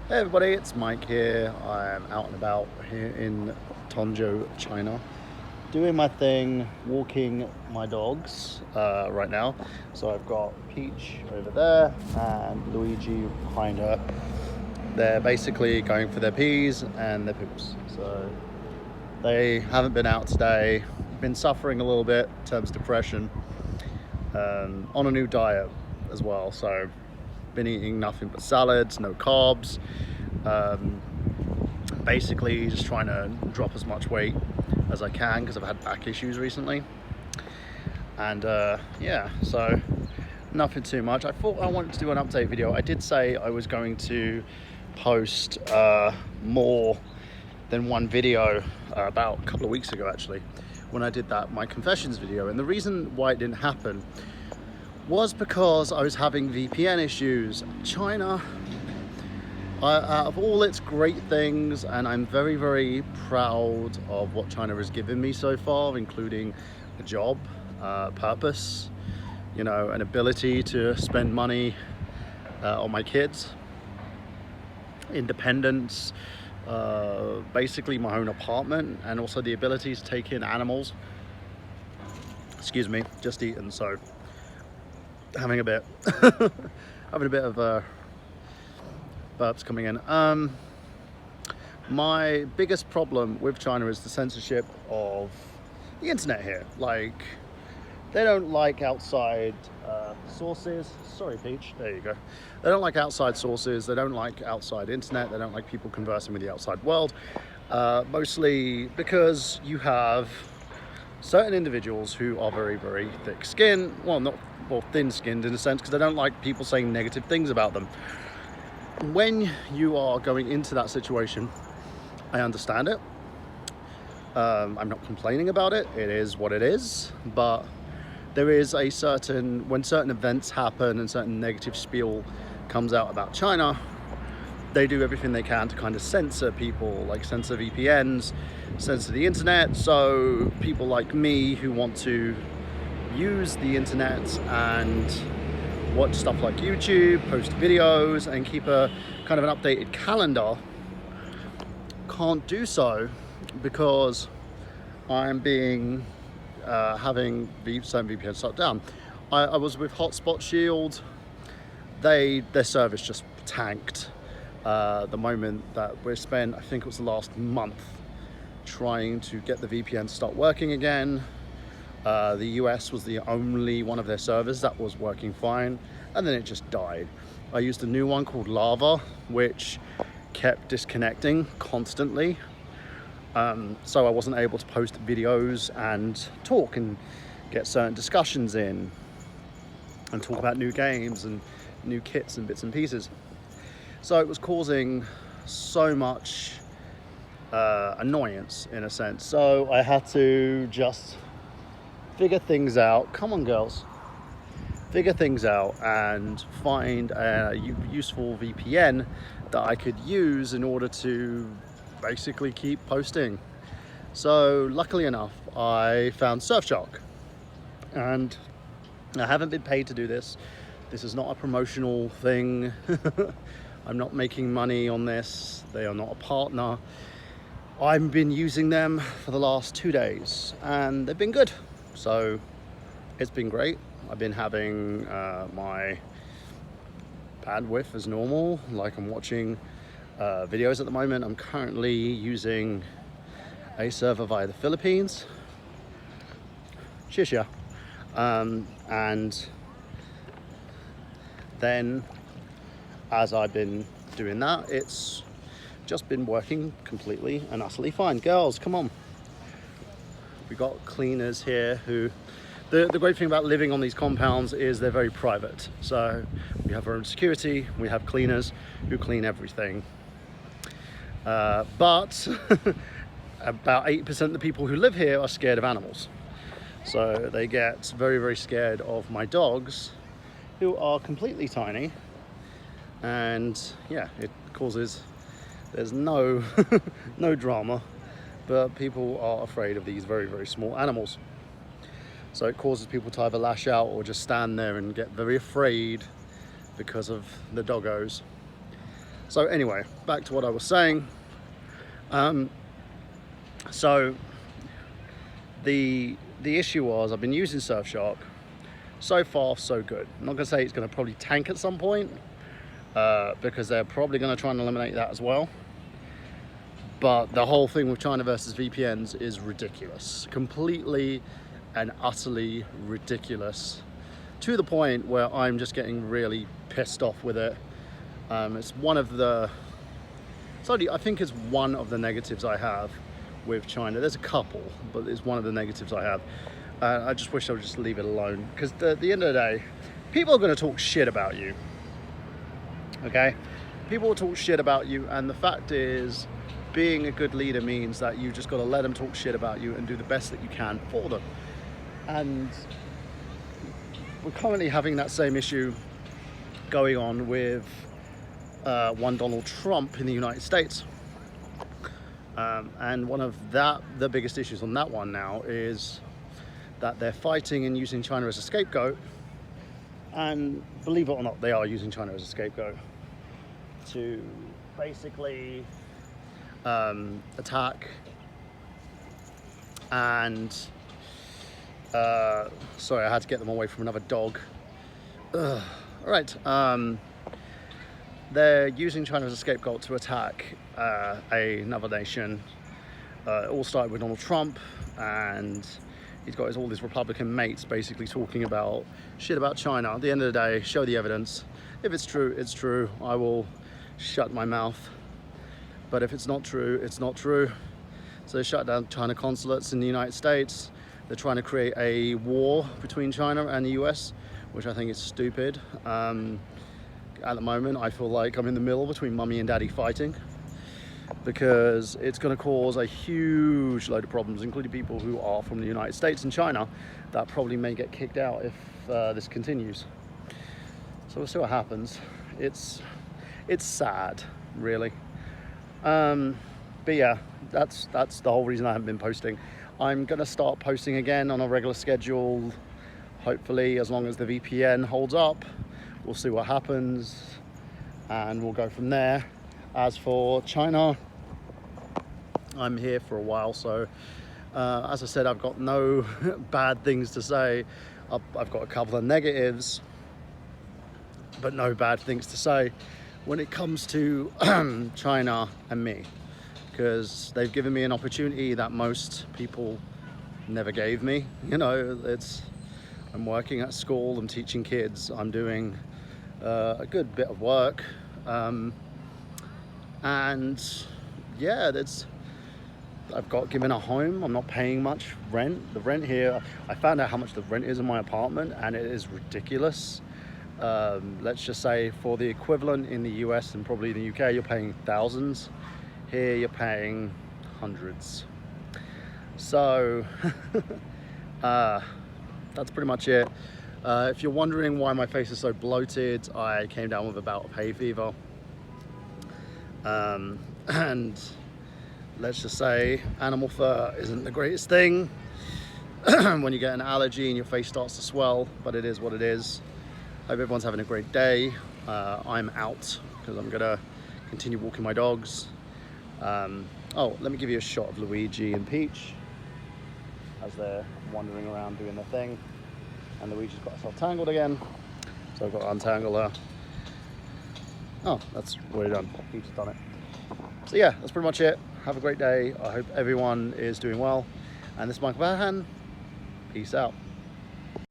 Hey everybody, it's Mike here. I am out and about here in Tongzhou, China, doing my thing, walking my dogs right now. So I've got Peach over there and Luigi behind her. They're basically going for their pees and their poops. So they haven't been out today, been suffering a little bit in terms of depression, on a new diet as well. So been eating nothing but salads, no carbs, basically just trying to drop as much weight as I can because I've had back issues recently. And yeah, so nothing too much. I thought I wanted to do an update video. I did say I was going to post more than one video about a couple of weeks ago actually, when I did my confessions video. And the reason why it didn't happen was because I was having VPN issues. China, out of all its great things, and I'm very, very proud of what China has given me so far, including a job, purpose, you know, an ability to spend money on my kids, independence, basically my own apartment, and also the ability to take in animals. Excuse me, just eaten, so having a bit of burps coming in. My biggest problem with China is the censorship of the internet here. Like, they don't like outside sources. Sorry, Peach, there you go. They don't like outside sources, they don't like outside internet, they don't like people conversing with the outside world, mostly because you have certain individuals who are very, very thick-skinned, well, thin-skinned in a sense, because they don't like people saying negative things about them. When you are going into that situation, I understand it. I'm not complaining about it. It is what it is. But there is when certain events happen and certain negative spiel comes out about China, they do everything they can to kind of censor people, like censor VPNs, censor the internet. So people like me who want to use the internet and watch stuff like YouTube, post videos, and keep a kind of an updated calendar can't do so because I'm being having certain VPNs shut down. I was with Hotspot Shield. Their service just tanked the moment that we spent, I think it was the last month, trying to get the VPN to start working again. The US was the only one of their servers that was working fine, and then it just died. I used a new one called Lava, which kept disconnecting constantly. So I wasn't able to post videos and talk and get certain discussions in and talk about new games and new kits and bits and pieces. So it was causing so much annoyance in a sense. So I had to just figure things out. Come on, girls. Figure things out and find a useful VPN that I could use in order to basically keep posting. So luckily enough, I found Surfshark, and I haven't been paid to do this. This is not a promotional thing. I'm not making money on this. They are not a partner. I've been using them for the last 2 days and they've been good. So it's been great. I've been having my bandwidth as normal, like I'm watching videos at the moment. I'm currently using a server via the Philippines. Cheers, yeah. And then as I've been doing that, it's just been working completely and utterly fine. Girls, come on. We got cleaners here who, the great thing about living on these compounds is they're very private. So we have our own security, we have cleaners who clean everything. But about 8% of the people who live here are scared of animals. So they get very, very scared of my dogs, who are completely tiny. And yeah, it causes, there's no, no drama, but people are afraid of these very, very small animals. So it causes people to either lash out or just stand there and get very afraid because of the doggos. So anyway, back to what I was saying. So the issue was, I've been using Surfshark. So far, so good. I'm not going to say it's going to probably tank at some point, because they're probably going to try and eliminate that as well. But the whole thing with China versus VPNs is ridiculous. Completely and utterly ridiculous. To the point where I'm just getting really pissed off with it. It's one of the... I think it's one of the negatives I have with China. There's a couple, but it's one of the negatives I have. I just wish I would just leave it alone. Because at the end of the day, people are going to talk shit about you. Okay? People will talk shit about you, and the fact is, being a good leader means that you just got to let them talk shit about you and do the best that you can for them. And we're currently having that same issue going on with one Donald Trump in the United States. And one of the biggest issues on that one now is that they're fighting and using China as a scapegoat. And believe it or not, they are using China as a scapegoat to basically attack and sorry, I had to get them away from another dog. All right, they're using China as a scapegoat to attack another nation. It all started with Donald Trump, and he's got all his Republican mates basically talking about shit about China. At the end of the day, show the evidence. If it's true, it's true. I will shut my mouth. But if it's not true, it's not true. So they shut down China consulates in the United States. They're trying to create a war between China and the US, which I think is stupid. At the moment, I feel like I'm in the middle between mummy and daddy fighting, because it's going to cause a huge load of problems, including people who are from the United States and China that probably may get kicked out if this continues. So we'll see what happens. It's sad, really. But yeah, that's the whole reason I haven't been posting. I'm gonna start posting again on a regular schedule, hopefully, as long as the VPN holds up. We'll see what happens, and we'll go from there. As for China, I'm here for a while, so as I said, I've got no bad things to say. I've got a couple of negatives, but no bad things to say when it comes to China and me, because they've given me an opportunity that most people never gave me. You know, I'm working at school, I'm teaching kids, I'm doing a good bit of work, and yeah, I've got given a home. I'm not paying much rent. The rent here, I found out how much the rent is in my apartment, and it is ridiculous. Let's just say for the equivalent in the US and probably the UK, you're paying thousands. Here you're paying hundreds. So that's pretty much it. If you're wondering why my face is so bloated, I came down with a bout of hay fever. And let's just say animal fur isn't the greatest thing when you get an allergy and your face starts to swell, but it is what it is. Hope everyone's having a great day. I'm out because I'm gonna continue walking my dogs. Oh, let me give you a shot of Luigi and Peach as they're wandering around doing their thing. And Luigi's got herself tangled again, so I've got to untangle her. Oh, that's already done. Peach has done it. So yeah, that's pretty much it. Have a great day. I hope everyone is doing well. And this is Michael Bahan. Peace out.